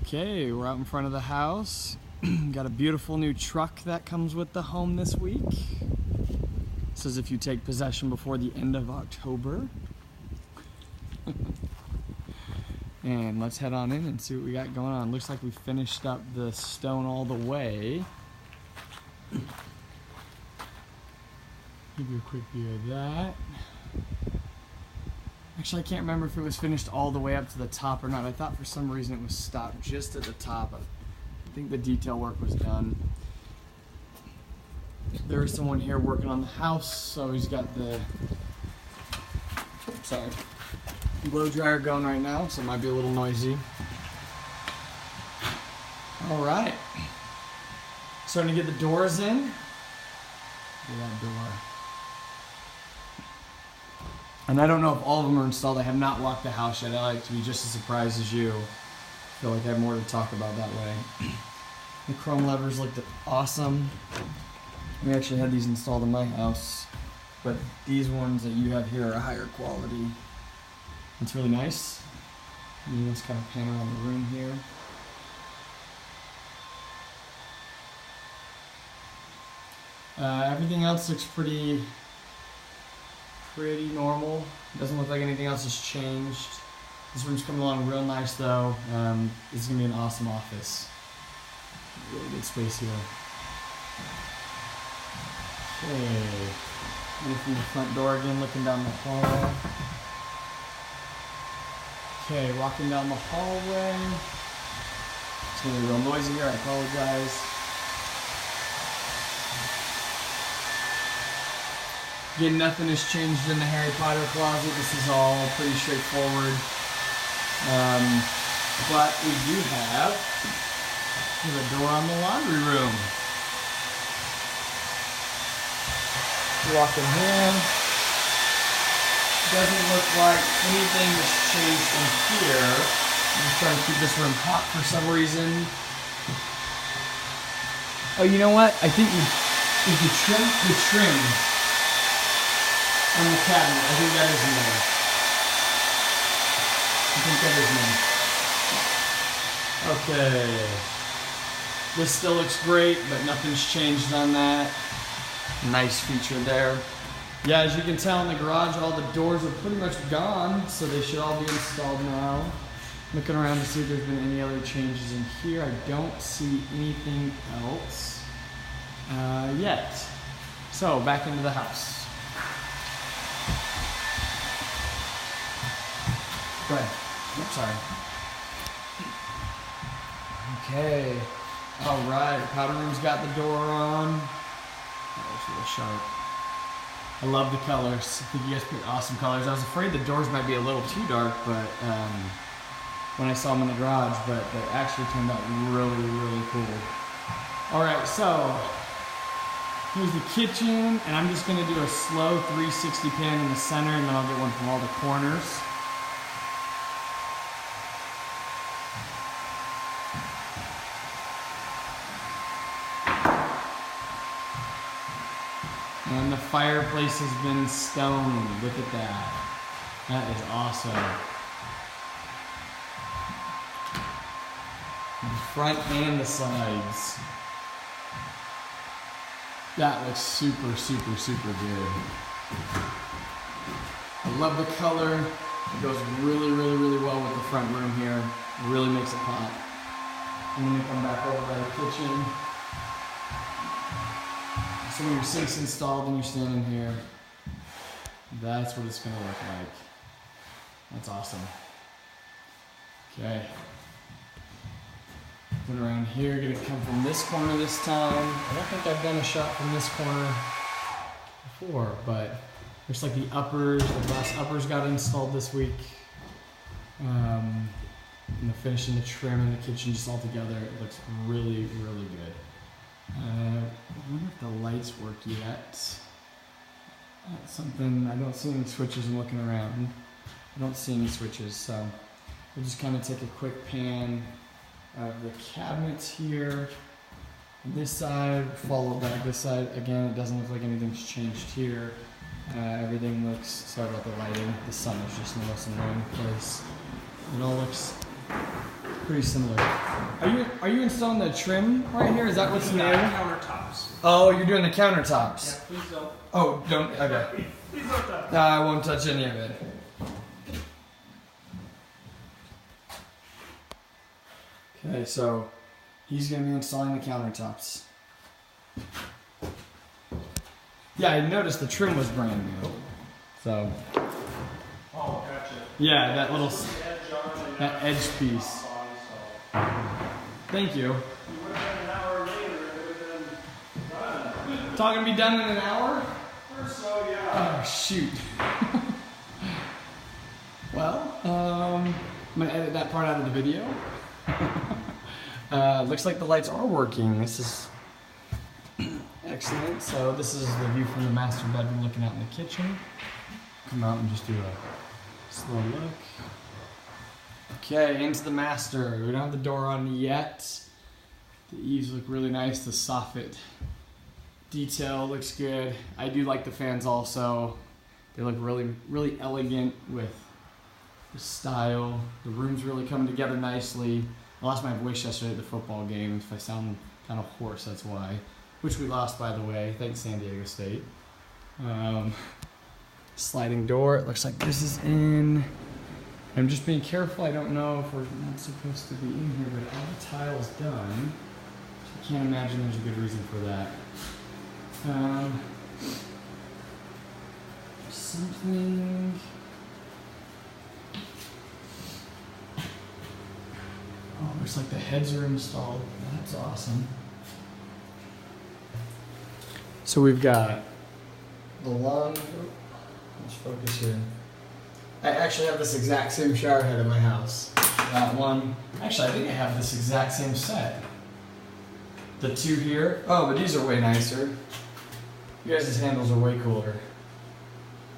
Okay, we're out in front of the house. Got a beautiful new truck that comes with the home this week. Says if you take possession before the end of October. And let's head on in and see what we got going on. Looks like we finished up the stone all the way. Give you a quick view of that. Actually, I can't remember if it was finished all the way up to the top or not. I thought for some reason it was stopped just at the top. I think the detail work was done. There is someone here working on the house, so he's got the blow dryer going right now, so it might be a little noisy. All right, starting to get the doors in. Look at that door. And I don't know if all of them are installed. I have not walked the house yet. I like to be just as surprised as you. I feel like I have more to talk about that way. The chrome levers looked awesome. We actually had these installed in my house, but these ones that you have here are higher quality. It's really nice. You just kind of pan around the room here. Everything else looks pretty normal. Doesn't look like anything else has changed. This room's coming along real nice though. This is gonna be an awesome office. Really good space here. Okay. In from the front door again, looking down the hall. Okay, walking down the hallway. It's gonna be real noisy here, I apologize. Again, nothing has changed in the Harry Potter closet. This is all pretty straightforward. But we do have a door on the laundry room. Walk in here. Doesn't look like anything has changed in here. I'm just trying to keep this room hot for some reason. Oh, you know what? I think we could trim the trim on the cabinet. I think that is in there. I think that is in there. Okay. This still looks great, but nothing's changed on that. Nice feature there. Yeah, as you can tell in the garage, all the doors are pretty much gone, so they should all be installed now. Looking around to see if there's been any other changes in here. I don't see anything else yet. So, back into the house. Go ahead. Oops, sorry. Okay. All right. Powder room's got the door on. That looks real sharp. I love the colors. I think you guys picked awesome colors. I was afraid the doors might be a little too dark, but when I saw them in the garage, but they actually turned out really, really cool. All right, so here's the kitchen, and I'm just gonna do a slow 360 pan in the center, and then I'll get one from all the corners. And the fireplace has been stoned. Look at that. That is awesome. The front and the sides. That looks super, super, super good. I love the color. It goes really, really, really well with the front room here. It really makes it pop. I'm gonna come back over by the kitchen. So when your sink's installed and you're standing here, that's what it's gonna look like. That's awesome. Okay. Put around here, gonna come from this corner this time. I don't think I've done a shot from this corner before, but looks like the uppers, the glass uppers got installed this week. And the finishing the trim in the kitchen just all together, it looks really, really good. I wonder if the lights work yet. That's something, I don't see any switches. I'm looking around. I don't see any switches, so we'll just kind of take a quick pan of the cabinets here. On this side, follow back this side. Again, it doesn't look like anything's changed here. Everything looks, sorry about the lighting, the sun is just in the most annoying place. It all looks pretty similar. Are you installing the trim right here? Is that what's new? Countertops. Oh, you're doing the countertops. Yeah, please don't. Oh, don't. Okay. Please don't touch. No, I won't touch any of it. Okay, so he's gonna be installing the countertops. Yeah, I noticed the trim was brand new. So. Oh, gotcha. Yeah, that little Edge on and that edge piece. Thank you. You would have been an hour later, it would have been done. It's all gonna be done in an hour? Or so, yeah. Oh shoot. Well, I'm gonna edit that part out of the video. Looks like the lights are working. This is excellent. So this is the view from the master bedroom looking out in the kitchen. Come out and just do a slow look. Okay, into the master. We don't have the door on yet. The eaves look really nice. The soffit detail looks good. I do like the fans also. They look really, really elegant with the style. The room's really coming together nicely. I lost my voice yesterday at the football game. If I sound kind of hoarse, that's why. Which we lost, by the way. Thanks, San Diego State. Sliding door. It looks like this is in. I'm just being careful. I don't know if we're not supposed to be in here, but all the tiles done. So I can't imagine there's a good reason for that. Something. Oh, looks like the heads are installed. That's awesome. So we've got the long. Let's focus here. I actually have this exact same shower head in my house. That one. Actually, I think I have this exact same set. The two here. Oh, but these are way nicer. You guys' handles are way cooler.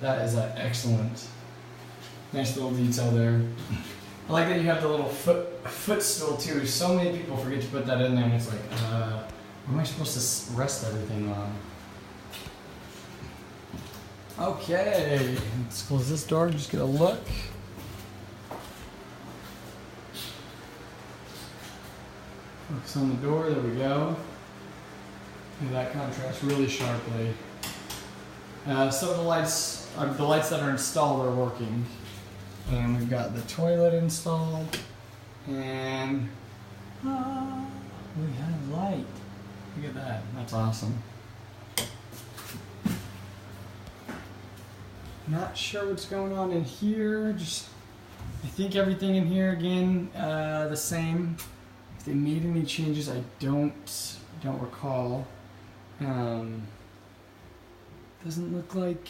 That is an excellent. Nice little detail there. I like that you have the little footstool too. So many people forget to put that in there, and it's like, what am I supposed to rest everything on? Okay, let's close this door, just get a look. Focus on the door, there we go. And that contrasts really sharply. Some of the lights that are installed are working. And we've got the toilet installed. And we have light. Look at that, that's awesome. Not sure what's going on in here. I think everything in here again the same. If they made any changes, I don't recall. Doesn't look like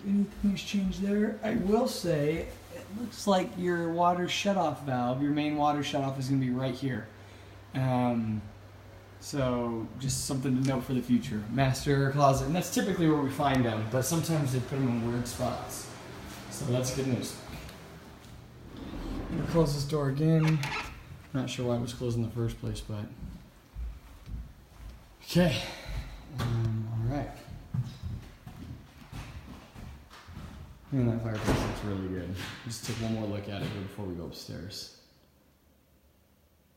anything's changed there. I will say it looks like your water shutoff valve, your main water shutoff, is going to be right here. So just something to note for the future. Master closet, and that's typically where we find them, but sometimes they put them in weird spots. So that's good news. I'm gonna close this door again. Not sure why it was closed in the first place, but okay. All right. And that fireplace looks really good. Just take one more look at it here before we go upstairs.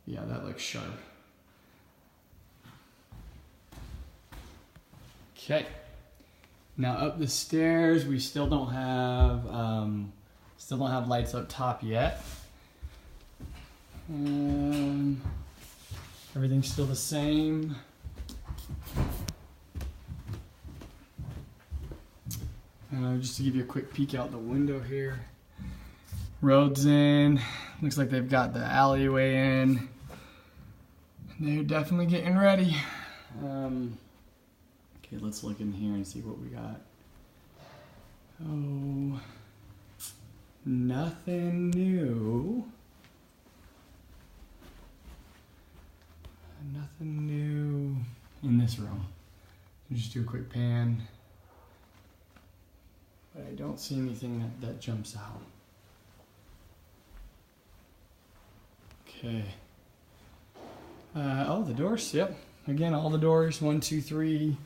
Yeah, that looks sharp. Okay, now up the stairs, we still don't have lights up top yet. Everything's still the same. Just to give you a quick peek out the window here. Road's in. Looks like they've got the alleyway in. They're definitely getting ready. Okay, let's look in here and see what we got. Oh, nothing new. Nothing new in this room. Just do a quick pan. But I don't see anything that jumps out. Okay. Oh, the doors, yep. Again, all the doors, 1, 2, 3,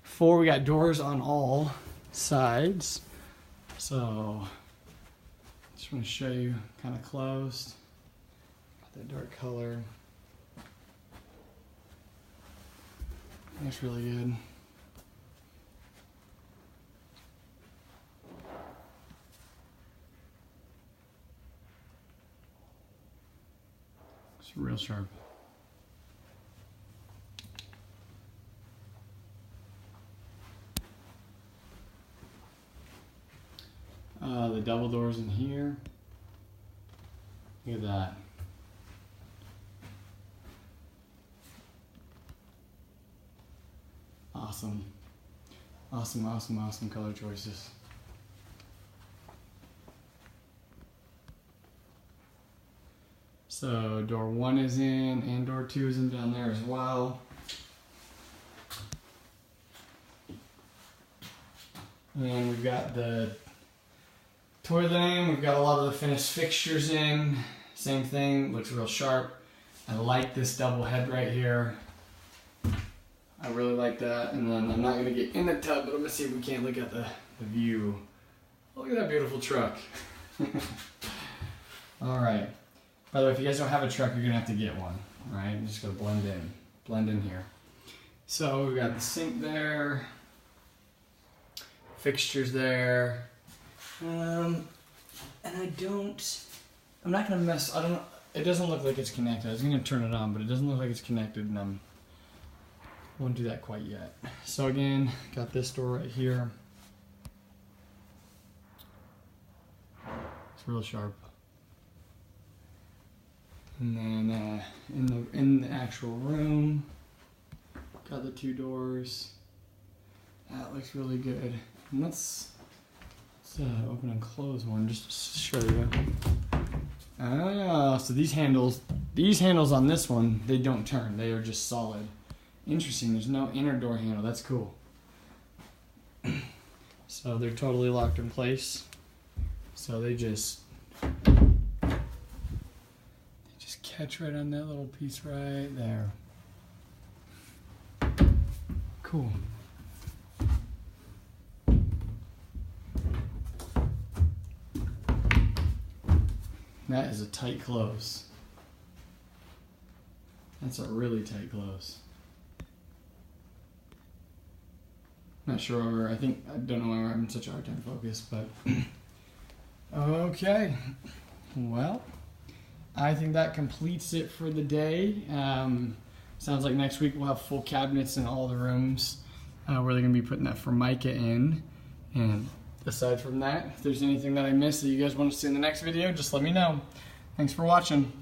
4. We got doors on all sides. So, just want to show you kind of closed. Got that dark color. Looks really good. It's real sharp. The double doors in here. Look at that. Awesome. Awesome, awesome, awesome color choices. So door 1 is in and door 2 is in down there as well. And we've got the toilet in, we've got a lot of the finished fixtures in. Same thing, looks real sharp. I like this double head right here. I really like that. And then I'm not gonna get in the tub, but I'm gonna see if we can't look at the view. Look at that beautiful truck. All right. By the way, if you guys don't have a truck, you're gonna have to get one. All right, I'm just gonna blend in here. So we've got the sink there, fixtures there. And I'm not gonna mess, it doesn't look like it's connected. I was gonna turn it on, but it doesn't look like it's connected, and I won't do that quite yet. So again, got this door right here. It's real sharp. And then in the actual room, got the 2 doors. That looks really good. And let's open and close one just to show you. Ah, so these handles on this one, they don't turn. They are just solid. Interesting, there's no inner door handle. That's cool. So they're totally locked in place. So they just catch right on that little piece right there. Cool. That is a tight close. That's a really tight close. Not sure where, I don't know why we're having such a hard time focus, but okay. Well, I think that completes it for the day. Sounds like next week we'll have full cabinets in all the rooms where they're gonna be putting that Formica in. And aside from that, if there's anything that I missed that you guys want to see in the next video, just let me know. Thanks for watching.